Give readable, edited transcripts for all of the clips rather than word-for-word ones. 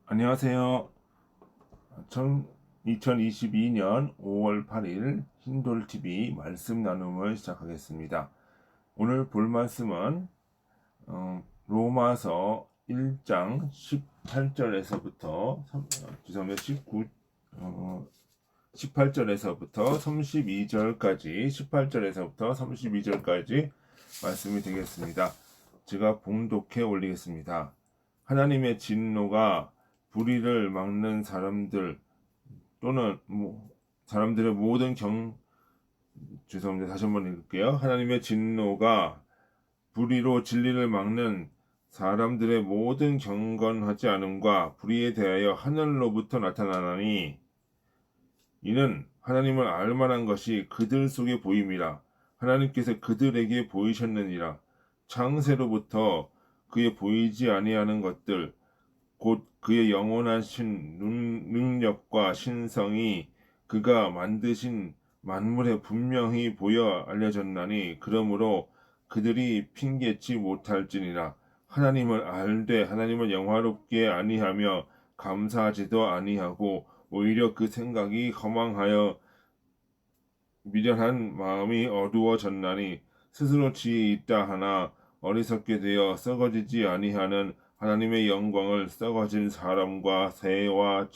안녕하세요. 2022년 5월 8일 흰돌TV 말씀 나눔을 시작하겠습니다. 오늘 볼 말씀은 로마서 1장 18절에서부터 18절에서부터 32절까지 18절에서부터 32절까지 말씀이 되겠습니다. 제가 봉독해 올리겠습니다. 하나님의 진노가 불의를 막는 사람들 또는 사람들의 모든 죄송합니다. 다시 한번 읽을게요. 하나님의 진노가 불의로 진리를 막는 사람들의 모든 경건하지 않음과 불의에 대하여 하늘로부터 나타나나니 이는 하나님을 알만한 것이 그들 속에 보임이라. 하나님께서 그들에게 보이셨느니라. 창세로부터 그의 보이지 아니하는 것들 곧 그의 영원하신 능력과 신성이 그가 만드신 만물에 분명히 보여 알려졌나니 그러므로 그들이 핑계치 못할지니라. 하나님을 알되 하나님을 영화롭게 아니하며 감사하지도 아니하고 오히려 그 생각이 허망하여 미련한 마음이 어두워졌나니 스스로 지혜 있다 하나 어리석게 되어 썩어지지 아니하는 하나님의 영광을 썩어진 사람과 새와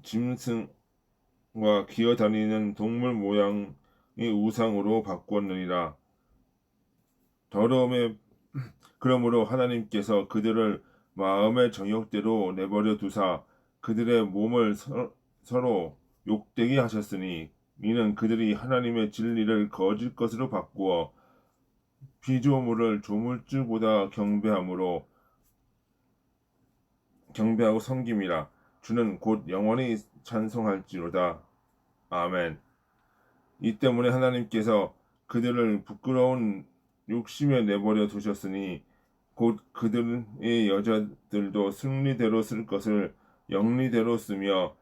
짐승과 기어다니는 동물 모양의 우상으로 바꾸었느니라. 더러움에 그러므로 하나님께서 그들을 마음의 정욕대로 내버려 두사 그들의 몸을 서로 욕되게 하셨으니 이는 그들이 하나님의 진리를 거짓 것으로 바꾸어 피조물을 조물주보다 경배하고 섬김이라. 주는 곧 영원히 찬송할지로다. 아멘. 이 때문에 하나님께서 그들을 부끄러운 욕심에 내버려 두셨으니 곧 그들의 여자들도 순리대로 쓸 것을 영리대로 쓰며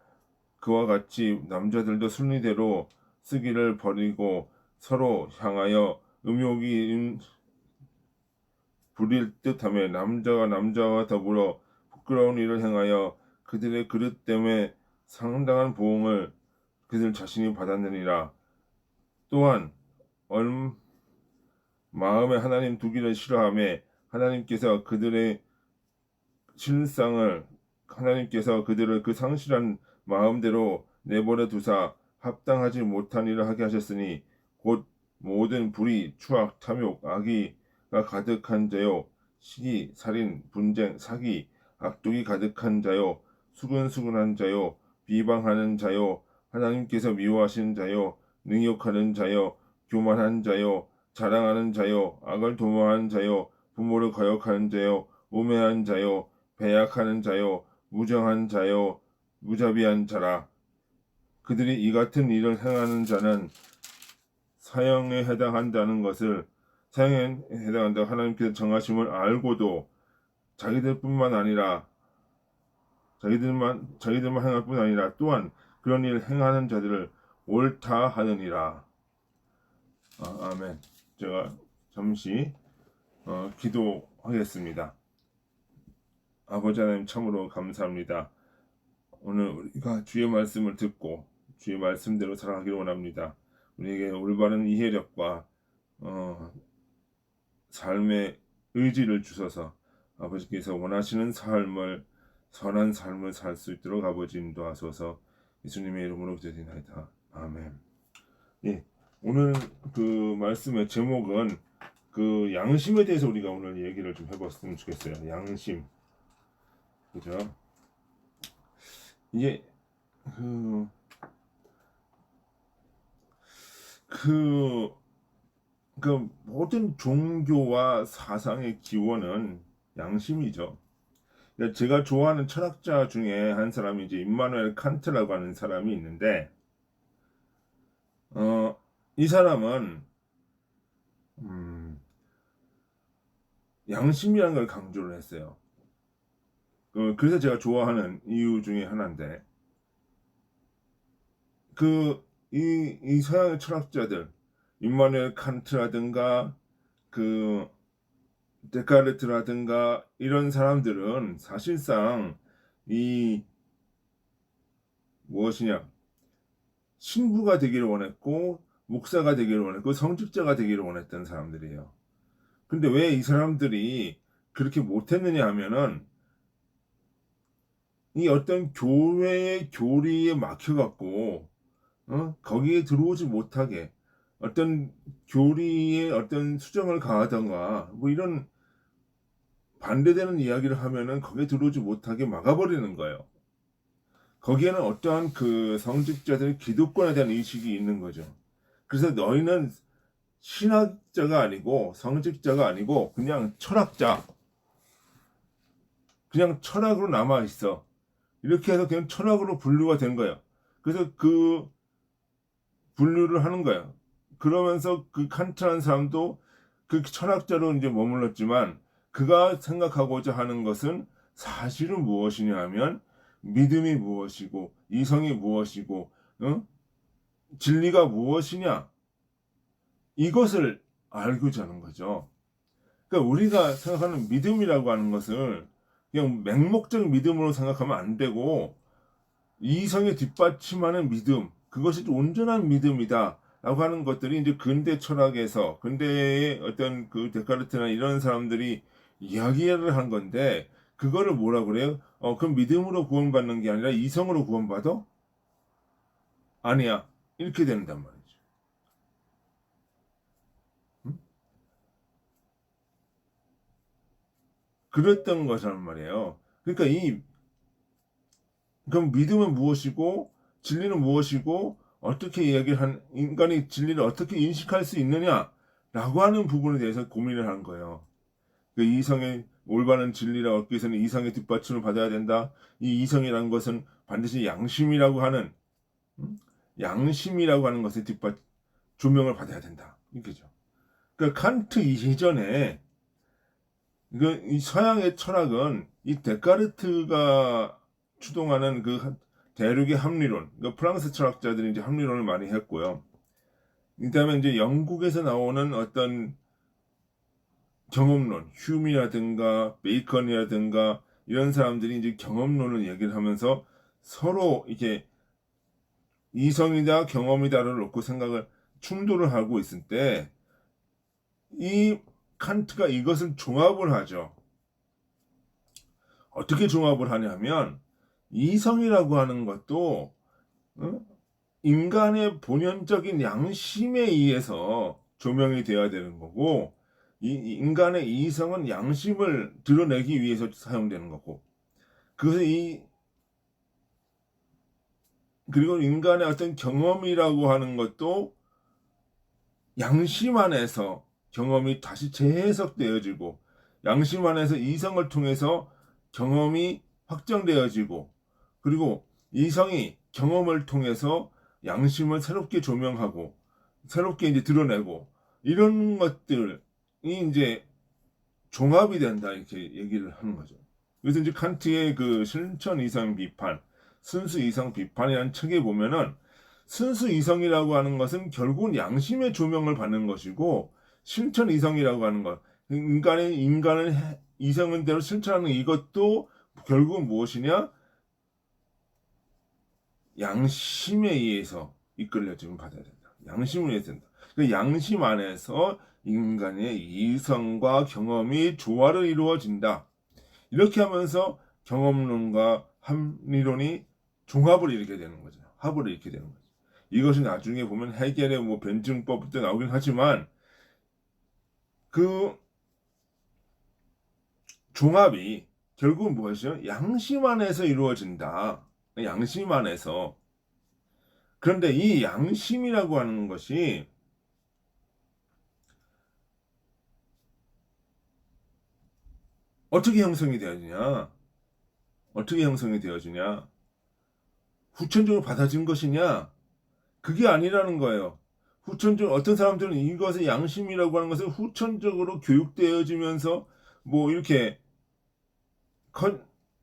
그와 같이 남자들도 순리대로 쓰기를 버리고 서로 향하여 음욕이 부릴 듯하며 남자가 남자와 더불어 부끄러운 일을 행하여 그들의 그릇 때문에 상당한 보응을 그들 자신이 받았느니라. 또한 마음에 하나님 두기를 싫어하며 하나님께서 그들을 그 상실한 마음대로 내버려 두사 합당하지 못한 일을 하게 하셨으니 곧 모든 불의, 추악, 탐욕, 악의가 가득한 자요, 시기, 살인, 분쟁, 사기, 악독이 가득한 자요, 수근수근한 자요, 비방하는 자요, 하나님께서 미워하시는 자요, 능욕하는 자요, 교만한 자요, 자랑하는 자요, 악을 도모하는 자요, 부모를 거역하는 자요, 우매한 자요, 배약하는 자요, 무정한 자요, 무자비한 자라. 그들이 이 같은 일을 행하는 자는 사형에 해당한다 하나님께서 정하심을 알고도 자기들만 행할 뿐 아니라 또한 그런 일을 행하는 자들을 옳다 하느니라. 아멘. 제가 잠시 기도하겠습니다. 아버지 하나님 참으로 감사합니다. 오늘 우리가 주의 말씀을 듣고 주의 말씀대로 살아가기를 원합니다. 우리에게 올바른 이해력과 삶의 의지를 주셔서 아버지께서 원하시는 선한 삶을 살 수 있도록 아버지 인도하소서. 예수님의 이름으로 기도드리나이다. 아멘. 예, 오늘 그 말씀의 제목은 그 양심에 대해서 우리가 오늘 얘기를 좀 해봤으면 좋겠어요. 양심, 그죠? 이게 그, 그, 그 모든 종교와 사상의 기원은 양심이죠. 그러니까 제가 좋아하는 철학자 중에 한 사람이 이제 임마누엘 칸트라고 하는 사람이 있는데, 이 사람은 양심이라는 걸 강조를 했어요. 그래서 제가 좋아하는 이유 중에 하나인데, 이 서양의 철학자들, 임마누엘 칸트라든가 그 데카르트라든가 이런 사람들은 사실상 이 무엇이냐, 신부가 되기를 원했고 목사가 되기를 원했고 성직자가 되기를 원했던 사람들이에요. 근데 왜 이 사람들이 그렇게 못했느냐 하면은 이 어떤 교회의 교리에 막혀갖고 거기에 들어오지 못하게 어떤 교리에 어떤 수정을 가하던가 뭐 이런 반대되는 이야기를 하면은 거기에 들어오지 못하게 막아버리는 거예요. 거기에는 어떠한 그 성직자들의 기득권에 대한 의식이 있는 거죠. 그래서 너희는 신학자가 아니고 성직자가 아니고 그냥 철학자, 그냥 철학으로 남아 있어. 이렇게 해서 그냥 철학으로 분류가 된 거예요. 그래서 그 분류를 하는 거예요. 그러면서 그 칸트라는 사람도 그 철학자로 이제 머물렀지만 그가 생각하고자 하는 것은 사실은 무엇이냐 하면 믿음이 무엇이고 이성이 무엇이고 진리가 무엇이냐 이것을 알고자 하는 거죠. 그러니까 우리가 생각하는 믿음이라고 하는 것을 그냥 맹목적 믿음으로 생각하면 안 되고 이성에 뒷받침하는 믿음, 그것이 온전한 믿음이다 라고 하는 것들이 이제 근대 철학에서 근대의 어떤 그 데카르트나 이런 사람들이 이야기를 한 건데 그거를 뭐라 그래요? 그럼 믿음으로 구원받는 게 아니라 이성으로 구원받아? 아니야. 이렇게 된단 말이죠. 음? 그랬던 것이란 말이에요. 그러니까 그럼 믿음은 무엇이고 진리는 무엇이고 어떻게 이야기를 한 인간이 진리를 어떻게 인식할 수 있느냐라고 하는 부분에 대해서 고민을 한 거예요. 그 이성의 올바른 진리를 얻기 위해서는 이성의 뒷받침을 받아야 된다. 이 이성이라는 것은 반드시 양심이라고 하는 양심이라고 하는 것의 조명을 받아야 된다. 이거죠. 그러니까 칸트 이전에 이 서양의 철학은 이 데카르트가 추동하는 그 대륙의 합리론, 그러니까 프랑스 철학자들이 이제 합리론을 많이 했고요. 그다음에 이제 영국에서 나오는 어떤 경험론, 휴미라든가 베이컨이라든가 이런 사람들이 이제 경험론을 얘기를 하면서 서로 이게 이성이다 경험이다를 놓고 생각을 충돌을 하고 있을 때 이 칸트가 이것을 종합을 하죠. 어떻게 종합을 하냐면 이성이라고 하는 것도 인간의 본연적인 양심에 의해서 조명이 되어야 되는 거고 이 인간의 이성은 양심을 드러내기 위해서 사용되는 거고 그리고 인간의 어떤 경험이라고 하는 것도 양심 안에서 경험이 다시 재해석되어지고 양심 안에서 이성을 통해서 경험이 확정되어지고 그리고 이성이 경험을 통해서 양심을 새롭게 조명하고 새롭게 이제 드러내고 이런 것들이 이제 종합이 된다 이렇게 얘기를 하는 거죠. 그래서 이제 칸트의 그 실천 이성 비판, 순수 이성 비판이라는 책에 보면은 순수 이성이라고 하는 것은 결국은 양심의 조명을 받는 것이고 실천 이성이라고 하는 것, 인간을 이성은 대로 실천하는 이것도 결국은 무엇이냐? 양심에 의해서 이끌려지면 받아야 된다. 양심을 위해서 된다. 그 양심 안에서 인간의 이성과 경험이 조화를 이루어진다. 이렇게 하면서 경험론과 합리론이 종합을 일으키게 되는 거죠. 합을 일으키게 되는 거죠. 이것이 나중에 보면 해겔의 뭐 변증법부터 나오긴 하지만 그 종합이 결국은 무엇이죠? 양심 안에서 이루어진다. 양심 안에서. 그런데 이 양심이라고 하는 것이 어떻게 형성이 되어지냐? 어떻게 형성이 되어지냐? 후천적으로 받아진 것이냐? 그게 아니라는 거예요. 후천적 어떤 사람들은 이것의 양심이라고 하는 것을 후천적으로 교육되어지면서 뭐 이렇게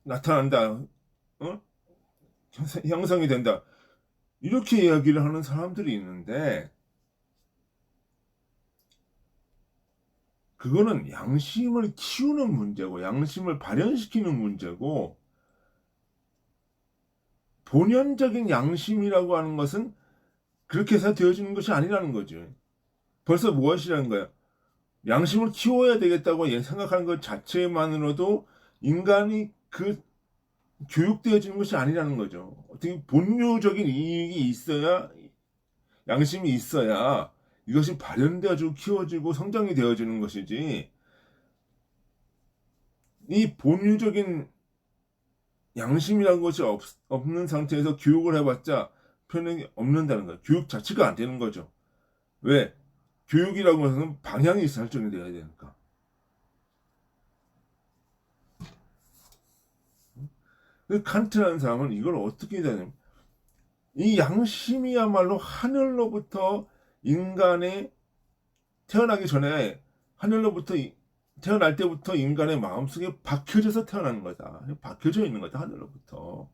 나타난다, 어? 형성이 된다 이렇게 이야기를 하는 사람들이 있는데 그거는 양심을 키우는 문제고 양심을 발현시키는 문제고, 본연적인 양심이라고 하는 것은 그렇게 해서 되어지는 것이 아니라는 거죠. 벌써 무엇이라는 거야? 양심을 키워야 되겠다고 생각하는 것 자체만으로도 인간이 그 교육되어지는 것이 아니라는 거죠. 어떻게 본유적인 이익이 있어야, 양심이 있어야 이것이 발현되어지고 키워지고 성장이 되어지는 것이지, 이 본유적인 양심이라는 것이 없는 상태에서 교육을 해봤자 표현이 없는다는 거예요. 교육 자체가 안 되는 거죠. 왜? 교육이라고 해서는 방향이 설정이 되어야 되니까. 칸트라는 사람은 이걸 어떻게 되냐면, 이 양심이야말로 하늘로부터 인간의 태어나기 전에, 하늘로부터 태어날 때부터 인간의 마음속에 박혀져서 태어나는 거다. 박혀져 있는 거다, 하늘로부터.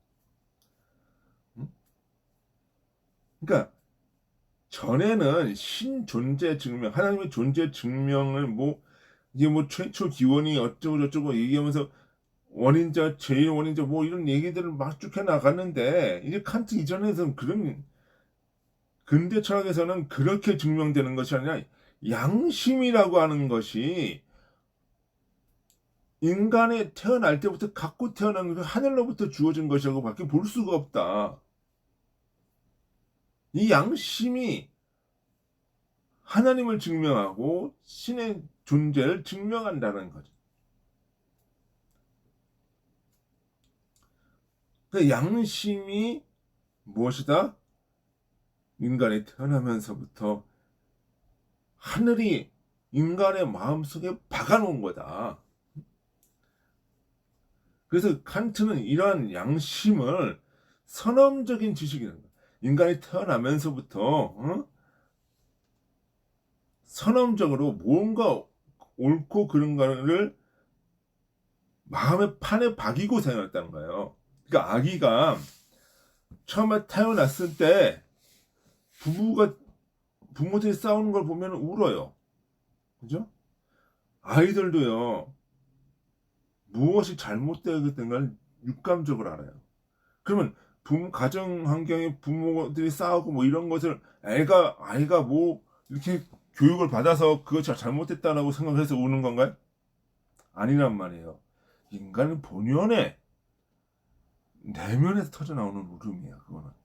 그러니까 전에는 신존재 증명, 하나님의 존재 증명을 이게 최초 기원이 어쩌고 저쩌고 얘기하면서 원인자, 제일 원인자 이런 얘기들을 막 쭉 해 나갔는데, 이제 칸트 이전에서는 그런, 근대 철학에서는 그렇게 증명되는 것이 아니라 양심이라고 하는 것이 인간의 태어날 때부터 갖고 태어난 하늘로부터 주어진 것이라고 밖에 볼 수가 없다. 이 양심이 하나님을 증명하고 신의 존재를 증명한다는 거죠. 그 양심이 무엇이다? 인간이 태어나면서부터 하늘이 인간의 마음속에 박아놓은 거다. 그래서 칸트는 이러한 양심을 선험적인 지식이라는 거야. 인간이 태어나면서부터 선험적으로 뭔가 옳고 그른 거를 마음의 판에 박이고 태어났다는 거예요. 그러니까 아기가 처음에 태어났을 때 부모들이 싸우는 걸 보면 울어요. 그죠? 아이들도요, 무엇이 잘못되었던 걸 육감적으로 알아요. 그러면 가정 환경에 부모들이 싸우고 이런 것을 아이가 이렇게 교육을 받아서 그것이 잘못됐다라고 생각해서 우는 건가요? 아니란 말이에요. 인간은 본연의 내면에서 터져 나오는 울음이야, 그거는.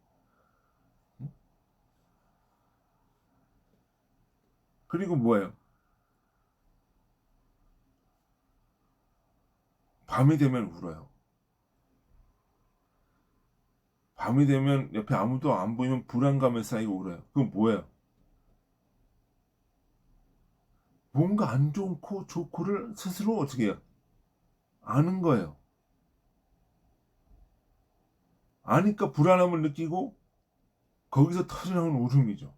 그리고 뭐예요? 밤이 되면 울어요. 밤이 되면 옆에 아무도 안 보이면 불안감에 쌓이고 울어요. 그건 뭐예요? 뭔가 안 좋고를 스스로 어떻게 해요? 아는 거예요. 아니까 불안함을 느끼고 거기서 터져나오는 울음이죠.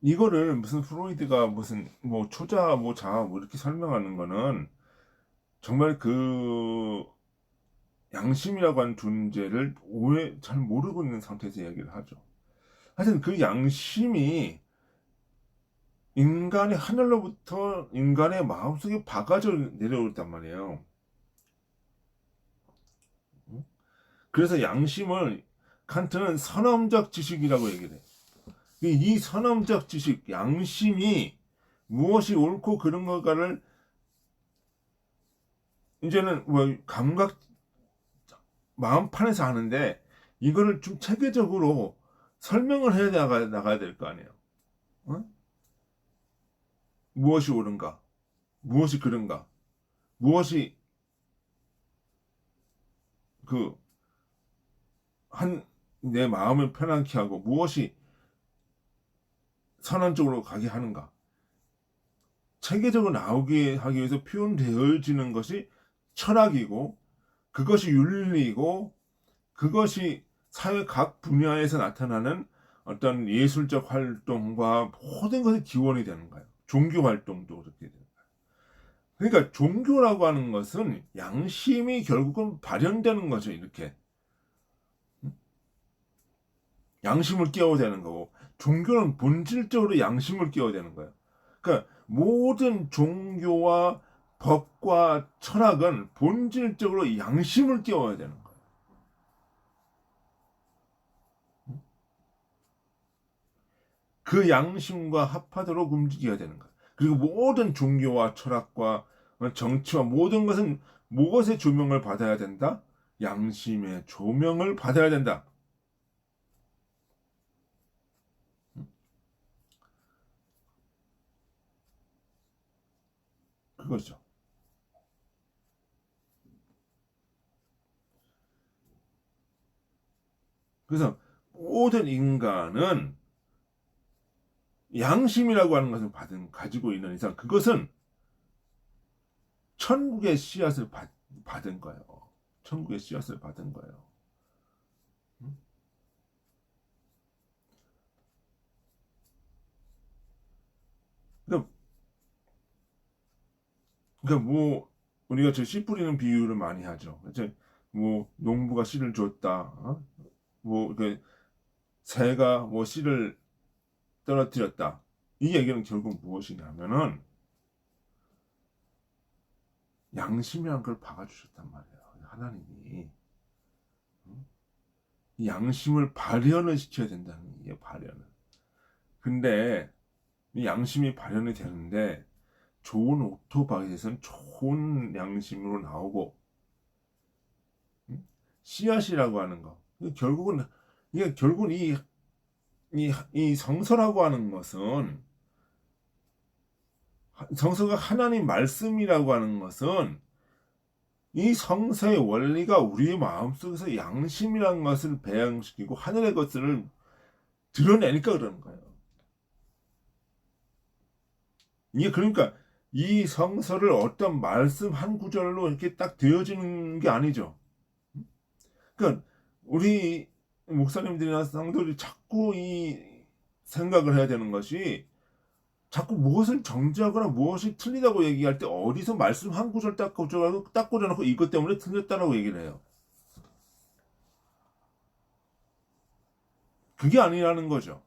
이거를 무슨 프로이드가 무슨 초자 자아 이렇게 설명하는 거는 정말 그 양심이라고 하는 존재를 잘 모르고 있는 상태에서 이야기를 하죠. 하여튼 그 양심이 인간의 하늘로부터 인간의 마음속에 박아져 내려오단 말이에요. 그래서 양심을 칸트는 선험적 지식이라고 얘기를 해요. 이 선험적 지식, 양심이 무엇이 옳고 그른 것가를 이제는 감각 마음판에서 하는데, 이거를 좀 체계적으로 설명을 해 나가야 될 거 아니에요. 무엇이 옳은가, 무엇이 그른가, 무엇이 내 마음을 편안케 하고 무엇이 선한 쪽으로 가게 하는가, 체계적으로 나오게 하기 위해서 표현되어지는 것이 철학이고, 그것이 윤리이고, 그것이 사회 각 분야에서 나타나는 어떤 예술적 활동과 모든 것의 기원이 되는 거예요. 종교 활동도 그렇게 되는 거예요. 그러니까 종교라고 하는 것은 양심이 결국은 발현되는 거죠. 이렇게 양심을 깨워야 되는 거고, 종교는 본질적으로 양심을 끼워야 되는 거예요. 그러니까 모든 종교와 법과 철학은 본질적으로 양심을 끼워야 되는 거예요. 그 양심과 합하도록 움직여야 되는 거예요. 그리고 모든 종교와 철학과 정치와 모든 것은 무엇의 조명을 받아야 된다? 양심의 조명을 받아야 된다. 그거죠. 그래서 모든 인간은 양심이라고 하는 것을 가지고 있는 이상 그것은 천국의 씨앗을 받은 거예요. 천국의 씨앗을 받은 거예요. 음? 그러니까, 그러니까 뭐 우리가 저 씨 뿌리는 비유를 많이 하죠. 이제 뭐 농부가 씨를 줬다. 뭐그 새가 뭐 씨를 떨어뜨렸다. 이 얘기는 결국 무엇이냐면은 양심이란 걸 박아주셨단 말이에요. 하나님이 이 양심을 발현을 시켜야 된다는 얘기예요. 발현을. 근데 이 양심이 발현이 되는데 좋은 오토바이에서는 좋은 양심으로 나오고 씨앗이라고 하는 거 결국은 이게 결국은 이 성서라고 하는 것은 성서가 하나님 말씀이라고 하는 것은 이 성서의 원리가 우리의 마음속에서 양심이라는 것을 배양시키고 하늘의 것을 드러내니까 그러는 거예요. 이게 그러니까 이 성서를 어떤 말씀 한 구절로 이렇게 딱 되어지는 게 아니죠. 그러니까 우리 목사님들이나 성도들이 자꾸 이 생각을 해야 되는 것이 자꾸 무엇을 정죄하거나 무엇이 틀리다고 얘기할 때 어디서 말씀 한 구절 딱 꽂아놓고 이것 때문에 틀렸다라고 얘기를 해요. 그게 아니라는 거죠.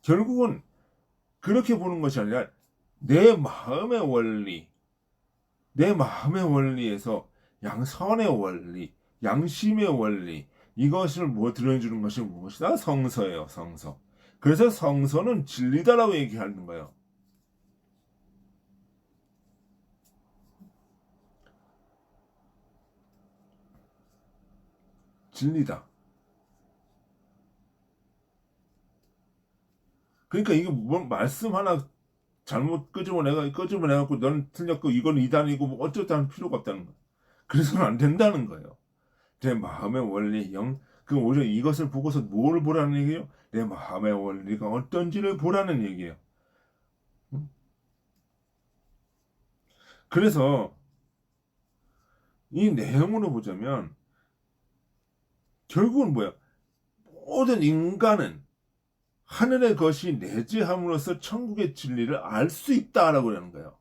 결국은 그렇게 보는 것이 아니라 내 마음의 원리, 내 마음의 원리에서 양선의 원리, 양심의 원리 이것을 뭐 들어주는 것이 무엇이다? 성서예요. 성서. 그래서 성서는 진리다라고 얘기하는 거예요. 진리다. 그러니까 이게 뭐 말씀 하나 잘못 끄집어내갖고 너는 틀렸고 이건 이단이고 뭐 어쩌다는 필요가 없다는 거예요. 그래서는 안 된다는 거예요. 내 마음의 원리, 그 오히려 이것을 보고서 뭘 보라는 얘기예요? 내 마음의 원리가 어떤지를 보라는 얘기예요. 음? 그래서 이 내용으로 보자면 결국은 뭐야? 모든 인간은 하늘의 것이 내재함으로써 천국의 진리를 알 수 있다라고 하는 거예요.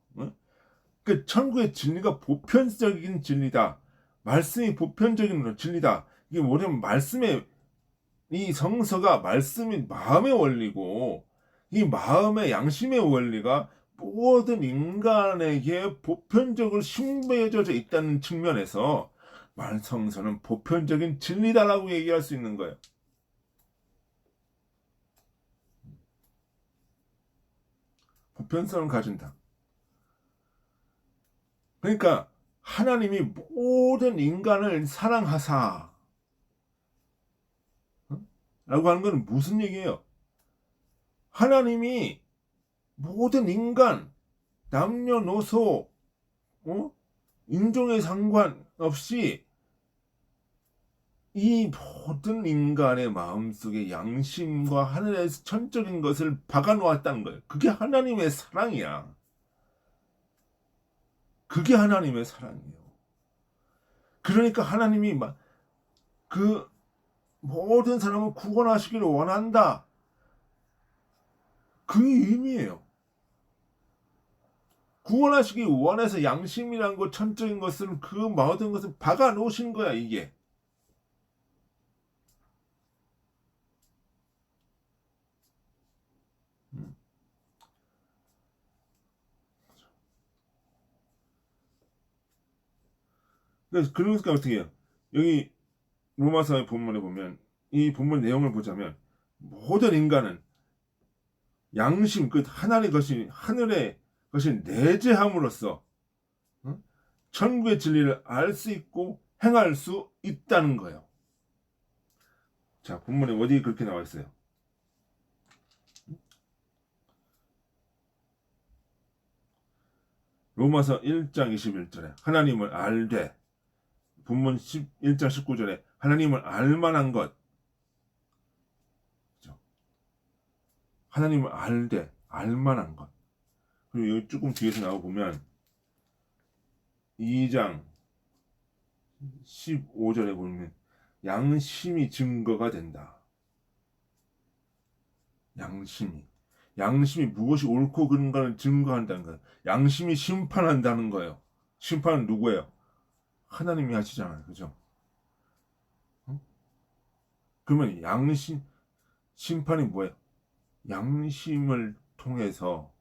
그 천국의 진리가 보편적인 진리다. 말씀이 보편적인 진리다. 이게 뭐냐면 말씀의 이 성서가 말씀이 마음의 원리고 이 마음의 양심의 원리가 모든 인간에게 보편적으로 심배해져 있다는 측면에서 성서는 보편적인 진리다라고 얘기할 수 있는 거예요. 보편성을 가진다. 그러니까 하나님이 모든 인간을 사랑하사 라고 하는 건 무슨 얘기예요? 하나님이 모든 인간 남녀노소 인종에 상관없이 이 모든 인간의 마음속에 양심과 하늘의 천적인 것을 박아놓았다는 거예요. 그게 하나님의 사랑이야. 그게 하나님의 사랑이에요. 그러니까 하나님이 그 모든 사람을 구원하시기를 원한다. 그 의미예요. 구원하시기 원해서 양심이란 것, 천적인 것을 그 모든 것을 박아 놓으신 거야, 이게. 그러니까 어떻게 해요? 여기 로마서의 본문에 보면 이 본문 내용을 보자면 모든 인간은 양심 그 하늘의 것이 내재함으로써 응? 천국의 진리를 알 수 있고 행할 수 있다는 거예요. 자, 본문에 어디 그렇게 나와 있어요? 로마서 1장 21절에 하나님을 알되, 본문 1장 19절에 하나님을 알만한 것, 그죠? 하나님을 알되 알만한 것. 그리고 여기 조금 뒤에서 나와 보면 2장 15절에 보면 양심이 증거가 된다. 양심이 무엇이 옳고 그른가를 증거한다는 거예요. 양심이 심판한다는 거예요. 심판은 누구예요? 하나님이 하시잖아요. 그죠? 응? 그러면 심판이 뭐예요? 양심을 통해서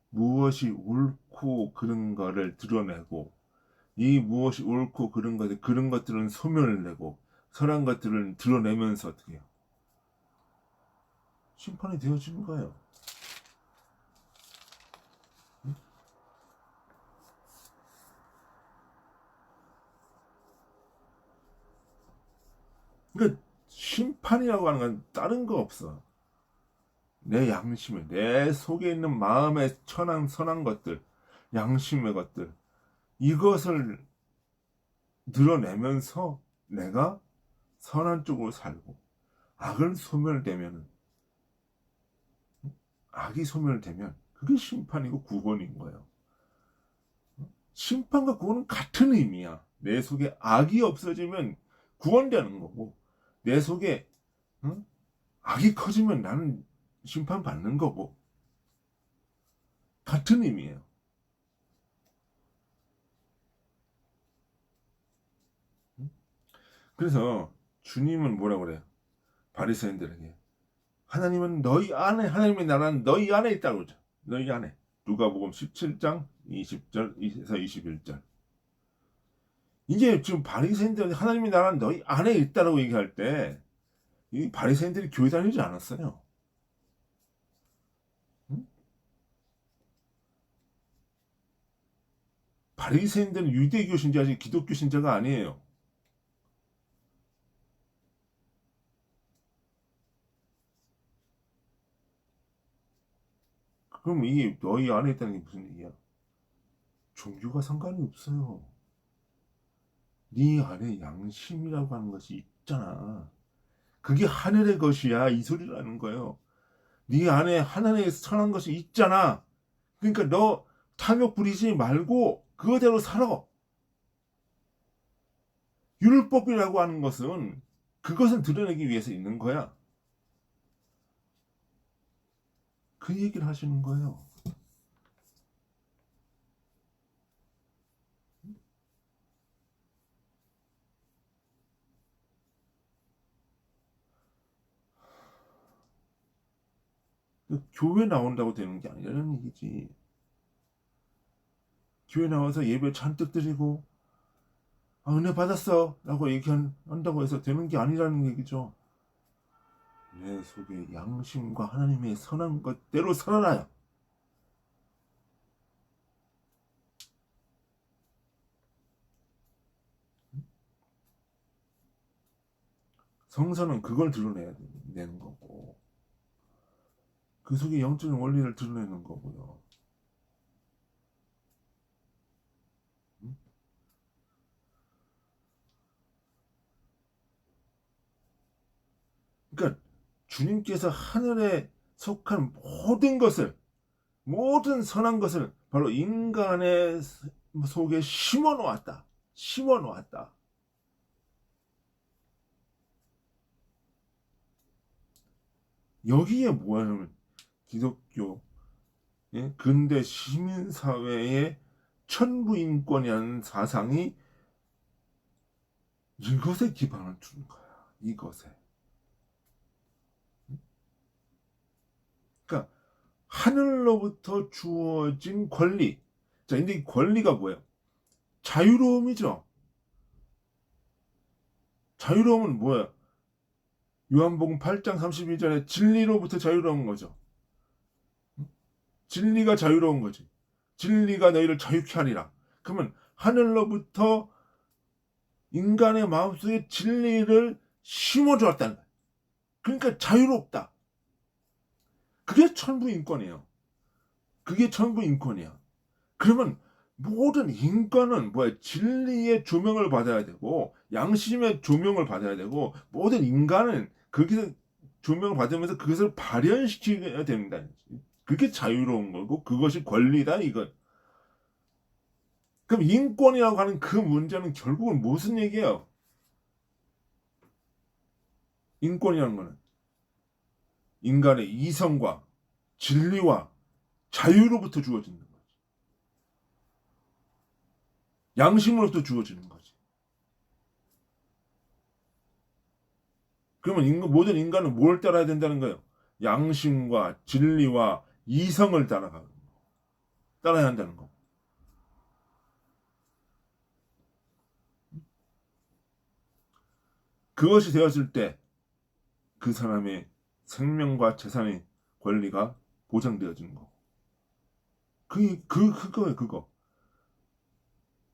무엇이 옳고 그른 거를 드러내고, 이 무엇이 옳고 그런 것들은 소멸을 내고, 선한 것들은 드러내면서 어떻게 해요? 심판이 되어지는 거예요. 응? 그러니까 심판이라고 하는 건 다른 거 없어. 내 양심에, 내 속에 있는 마음의 선한 것들, 양심의 것들, 이것을 드러내면서 내가 선한 쪽으로 살고, 악을 소멸되면, 악이 소멸되면 그게 심판이고 구원인 거예요. 심판과 구원은 같은 의미야. 내 속에 악이 없어지면 구원되는 거고, 내 속에 응? 악이 커지면 나는 심판받는 거고, 같은 의미예요. 그래서 주님은 뭐라고 그래요? 바리새인들에게 하나님의 나라는 너희 안에 있다고 그러죠. 너희 안에. 누가복음 17장 20절에서 21절. 이제 지금 바리새인들이 하나님의 나라는 너희 안에 있다고 얘기할 때, 이 바리새인들이 교회 다니지 않았어요. 응? 바리새인들은 유대교 신자지 기독교 신자가 아니에요. 그럼 이게 너희 안에 있다는 게 무슨 얘기야? 종교가 상관이 없어요. 네 안에 양심이라고 하는 것이 있잖아. 그게 하늘의 것이야. 이 소리라는 거예요. 네 안에 하늘의 선한 것이 있잖아. 그러니까 너 탐욕 부리지 말고 그거대로 살아. 율법이라고 하는 것은 그것을 드러내기 위해서 있는 거야. 그 얘기를 하시는 거예요. 교회 나온다고 되는 게 아니라는 얘기지. 교회 나와서 예배 잔뜩 드리고 은혜 받았어 라고 얘기한다고 해서 되는 게 아니라는 얘기죠. 내 속에 양심과 하나님의 선한 것대로 살아라요. 성서는 그걸 드러내는 거고, 그 속에 영적인 원리를 드러내는 거고요. 그러니까 주님께서 하늘에 속한 모든 선한 것을 바로 인간의 속에 심어 놓았다. 심어 놓았다. 여기에 뭐냐면 기독교, 예? 근대 시민사회의 천부인권이라는 사상이 이것에 기반을 두는 거야. 이것에. 그러니까 하늘로부터 주어진 권리. 자, 근데 이 권리가 뭐예요? 자유로움이죠. 자유로움은 뭐야? 요한복음 8장 32절에 진리로부터 자유로운 거죠. 진리가 자유로운 거지. 진리가 너희를 자유케 하리라. 그러면 하늘로부터 인간의 마음속에 진리를 심어주었다는 거야. 그러니까 자유롭다. 그게 천부인권이에요. 그게 천부인권이야. 그러면 모든 인권은 뭐야? 진리의 조명을 받아야 되고 양심의 조명을 받아야 되고 모든 인간은 거기서 조명을 받으면서 그것을 발현시켜야 된다. 그게 자유로운 거고 그것이 권리다 이거. 그럼 인권이라고 하는 그 문제는 결국은 무슨 얘기예요? 인권이라는 거는 인간의 이성과 진리와 자유로부터 주어지는 거지. 양심으로부터 주어지는 거지. 그러면 모든 인간은 뭘 따라야 된다는 거예요? 양심과 진리와 이성을 따라야 한다는 거. 그것이 되었을 때 그 사람의 생명과 재산의 권리가 보장되어지는 거. 그거예요, 그거.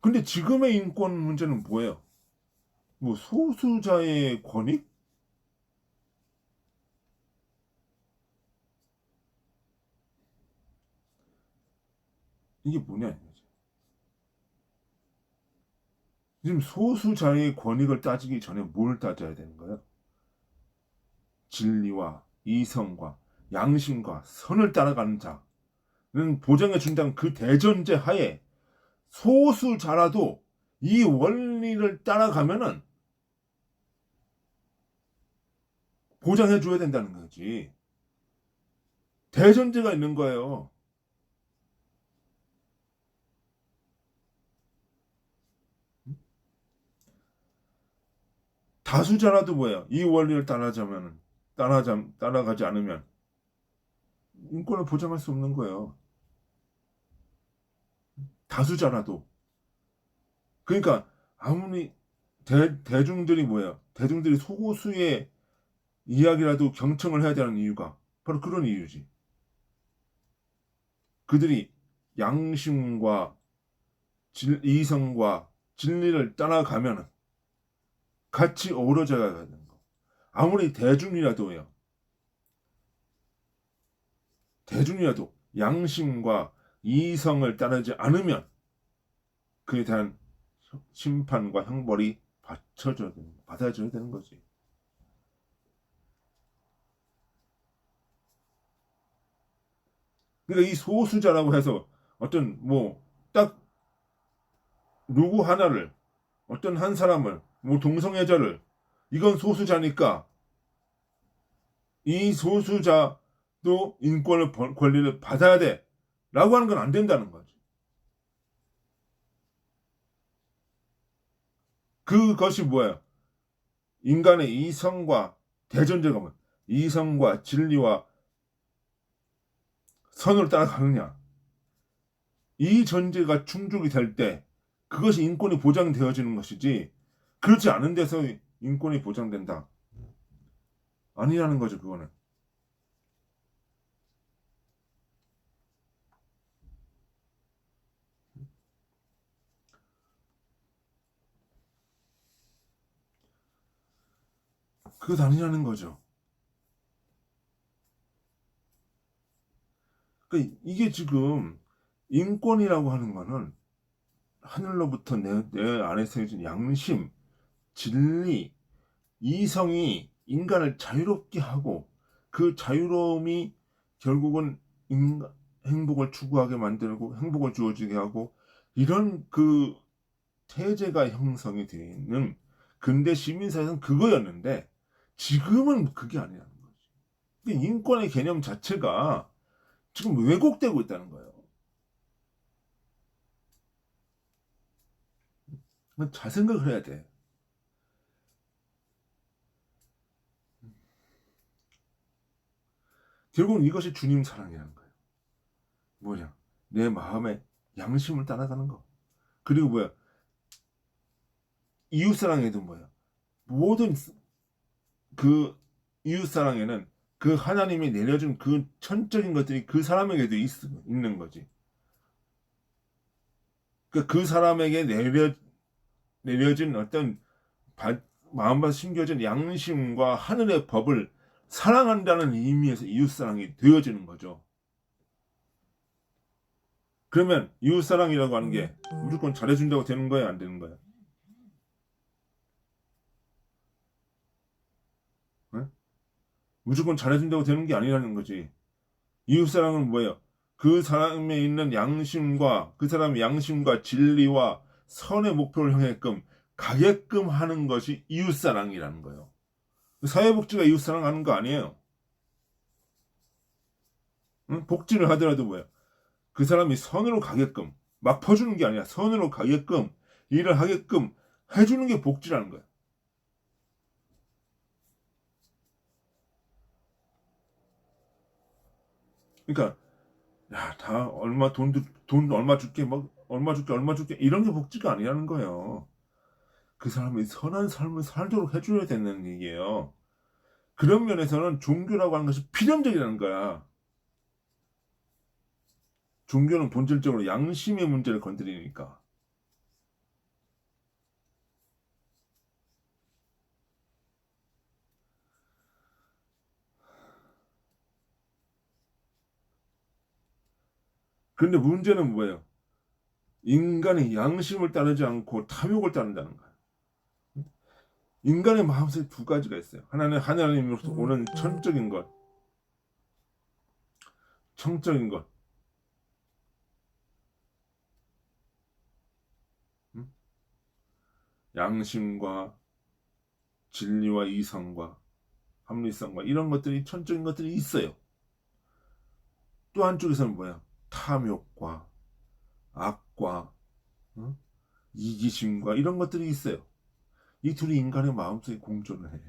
근데 지금의 인권 문제는 뭐예요? 뭐 소수자의 권익? 이게 뭐냐 이거지. 지금 소수자의 권익을 따지기 전에 뭘 따져야 되는 거예요? 진리와 이성과 양심과 선을 따라가는 자는 보장해 준다는 그 대전제 하에 소수자라도 이 원리를 따라가면은 보장해 줘야 된다는 거지. 대전제가 있는 거예요. 다수자라도 뭐예요? 이 원리를 따라가지 않으면 인권을 보장할 수 없는 거예요. 다수자라도. 그러니까 아무리 대중들이 뭐예요? 대중들이 소수의 이야기라도 경청을 해야 되는 이유가 바로 그런 이유지. 그들이 양심과 이성과 진리를 따라가면 같이 어우러져야 되는 거. 아무리 대중이라도요. 대중이라도 양심과 이성을 따르지 않으면 그에 대한 심판과 형벌이 받아줘야 되는 거지. 그러니까 이 소수자라고 해서 어떤 뭐 딱 누구 하나를 어떤 한 사람을 뭐 동성애자를 이건 소수자니까 이 소수자도 권리를 받아야 돼라고 하는 건 안 된다는 거지. 그것이 뭐예요? 인간의 이성과 대전제가 뭐야? 이성과 진리와 선으로 따라가느냐? 이 전제가 충족이 될 때 그것이 인권이 보장되어지는 것이지 그렇지 않은 데서 인권이 보장된다. 아니라는 거죠, 그거는. 그것 아니라는 거죠. 그러니까 이게 지금 인권이라고 하는 거는 하늘로부터 내 안에서 해준 양심, 진리, 이성이 인간을 자유롭게 하고 그 자유로움이 결국은 행복을 추구하게 만들고 행복을 주어지게 하고 이런 그 태제가 형성이 되어 있는 근대 시민사회는 그거였는데 지금은 그게 아니라는 거지. 인권의 개념 자체가 지금 왜곡되고 있다는 거예요. 잘 생각을 해야 돼. 결국은 이것이 주님 사랑이라는 거예요. 뭐냐? 내 마음의 양심을 따라가는 거. 그리고 뭐야? 이웃 사랑에도 뭐야? 모든 그 이웃사랑에는 그 하나님이 내려준 그 천적인 것들이 그 사람에게도 있는 거지. 그 사람에게 내려진 어떤 마음과 심겨진 양심과 하늘의 법을 사랑한다는 의미에서 이웃사랑이 되어지는 거죠. 그러면 이웃사랑이라고 하는 게 무조건 잘해준다고 되는 거야, 안 되는 거야? 네? 무조건 잘해준다고 되는 게 아니라는 거지. 이웃사랑은 뭐예요? 그 사람에 있는 양심과 그 사람의 양심과 진리와 선의 목표를 향해끔 가게끔 하는 것이 이웃사랑이라는 거예요. 사회복지가 이웃사랑 하는 거 아니에요. 응? 복지를 하더라도 뭐예요? 그 사람이 선으로 가게끔 막 퍼주는 게 아니라 선으로 가게끔 일을 하게끔 해주는 게 복지라는 거예요. 그러니까 야, 다 돈 얼마 줄게 막 얼마 줄게 이런 게 복지가 아니라는 거예요. 그 사람이 선한 삶을 살도록 해줘야 되는 얘기예요. 그런 면에서는 종교라고 하는 것이 필연적이라는 거야. 종교는 본질적으로 양심의 문제를 건드리니까. 그런데 문제는 뭐예요? 인간이 양심을 따르지 않고 탐욕을 따른다는 거야. 인간의 마음속에 두 가지가 있어요. 하나는 하나님으로부터 오는 천적인 것, 청적인 것. 음? 양심과 진리와 이성과 합리성과 이런 것들이 천적인 것들이 있어요. 또 한쪽에서는 뭐야? 탐욕과 악과 어? 이기심과 이런 것들이 있어요. 이 둘이 인간의 마음속에 공존을 해.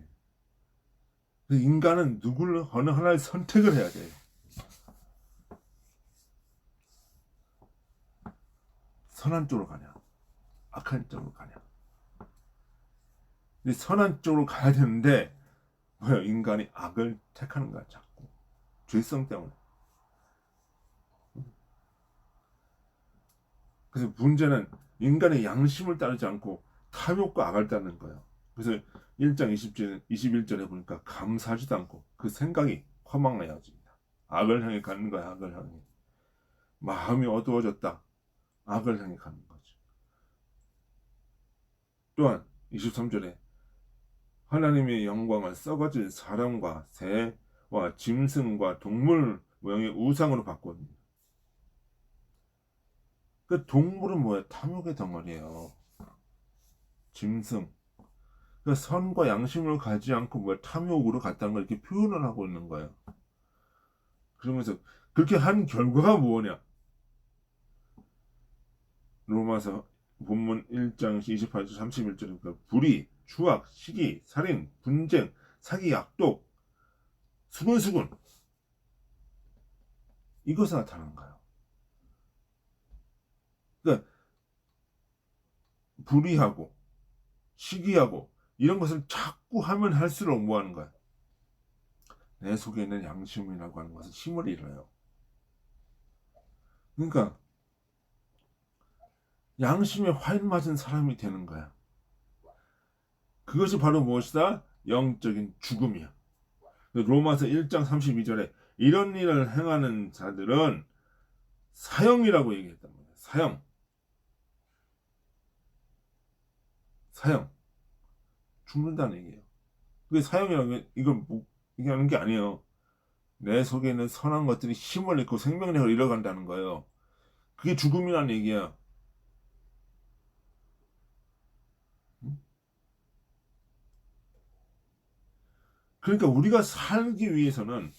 그래서 인간은 누구를 어느 하나를 선택을 해야 돼요. 선한 쪽으로 가냐, 악한 쪽으로 가냐. 근데 선한 쪽으로 가야 되는데 뭐야? 인간이 악을 택하는 거야, 자꾸. 죄성 때문에. 그래서 문제는 인간의 양심을 따르지 않고 탐욕과 악을 따르는 거예요. 그래서 1장 21절에 보니까 감사하지도 않고 그 생각이 허망해집니다. 악을 향해 가는 거야, 악을 향해. 마음이 어두워졌다. 악을 향해 가는 거지. 또한 23절에 하나님의 영광을 썩어진 사람과 새와 짐승과 동물 모양의 우상으로 바꿨습니다. 그 동물은 뭐야? 탐욕의 덩어리예요. 짐승. 그 선과 양심을 가지 않고 뭐야? 탐욕으로 갔다는 걸 이렇게 표현을 하고 있는 거예요. 그러면서 그렇게 한 결과가 뭐냐? 로마서 본문 1장 28절 31절에 불의, 추악, 시기, 살인, 분쟁, 사기, 약독, 수근수근 이것이 나타나는 거예요. 그러니까 불의하고 시기하고 이런 것을 자꾸 하면 할수록 뭐 하는 거야? 내 속에 있는 양심이라고 하는 것은 힘을 잃어요. 그러니까 양심에 화인 맞은 사람이 되는 거야. 그것이 바로 무엇이다? 영적인 죽음이야. 로마서 1장 32절에 이런 일을 행하는 자들은 사형이라고 얘기했단 말이야. 사형. 죽는다는 얘기예요. 그게 사형이라는 게 이걸 얘기하는 게 아니에요. 내 속에 있는 선한 것들이 힘을 잃고 생명력을 잃어간다는 거예요. 그게 죽음이라는 얘기야. 그러니까 우리가 살기 위해서는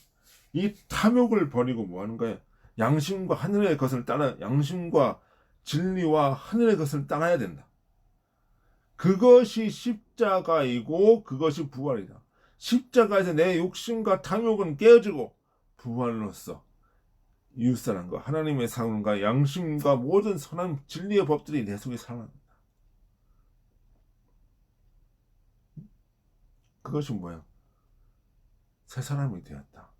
이 탐욕을 버리고 뭐 하는 거야? 양심과 하늘의 것을 따라 양심과 진리와 하늘의 것을 따라야 된다. 그것이 십자가이고 그것이 부활이다. 십자가에서 내 욕심과 탐욕은 깨어지고 부활로서 이웃사랑과 하나님의 사랑과 양심과 모든 선한 진리의 법들이 내 속에 살아난다. 그것이 뭐야? 새 사람이 되었다.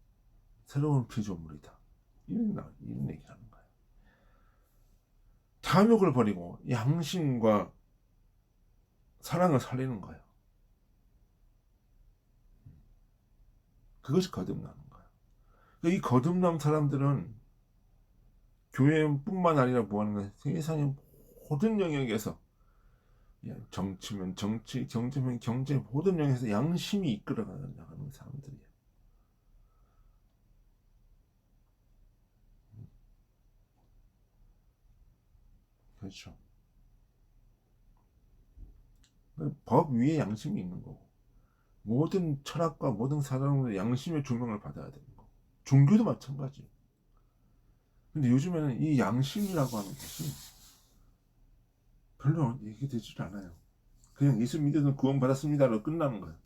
새로운 피조물이다. 이런 얘기를 하는 거예요. 탐욕을 버리고 양심과 사랑을 살리는 거예요. 그것이 거듭나는 거예요. 이 거듭난 사람들은 교회뿐만 아니라 뭐하는 거예요? 세상의 모든 영역에서, 정치면 정치, 경제면 경제, 모든 영역에서 양심이 이끌어 나가는 사람들이에요. 그렇죠. 법 위에 양심이 있는 거고, 모든 철학과 모든 사상은 양심의 조명을 받아야 되는 거고, 종교도 마찬가지. 근데 요즘에는 이 양심이라고 하는 것이 별로 얘기되질 않아요. 그냥 예수 믿어서 구원받았습니다로 끝나는 거예요.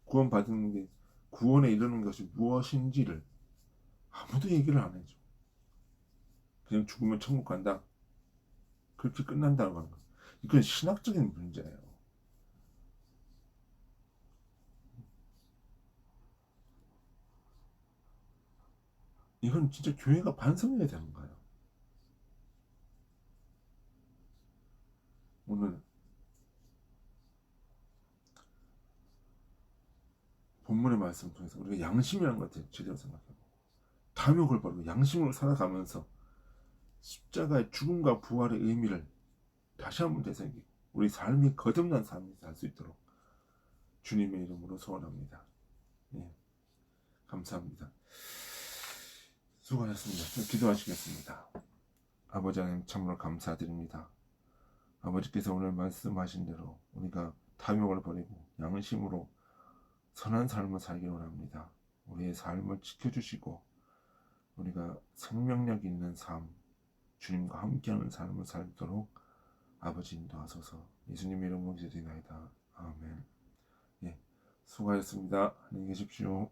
구원받는 게, 구원에 이르는 것이 무엇인지를 아무도 얘기를 안 해줘. 그냥 죽으면 천국 간다. 그렇게 끝난다고 하는 거예요. 이건 신학적인 문제예요. 이건 진짜 교회가 반성해야 되는 거예요. 오늘 본문의 말씀 통해서 우리가 양심이라는 것을 제대로 생각해보고, 탐욕을 버리고 양심으로 살아가면서 십자가의 죽음과 부활의 의미를 다시 한번 되새기고 우리 삶이 거듭난 삶이 살 수 있도록 주님의 이름으로 소원합니다. 예, 감사합니다. 수고하셨습니다. 좀 기도하시겠습니다. 아버지 하나님, 참으로 감사드립니다. 아버지께서 오늘 말씀하신 대로 우리가 탐욕을 버리고 양심으로 선한 삶을 살기 원합니다. 우리의 삶을 지켜주시고 우리가 생명력 있는 삶, 주님과 함께하는 삶을 살도록 아버지 인도하소서. 예수님 이름으로 기도드리나이다. 아멘. 예, 수고하셨습니다. 안녕히 계십시오.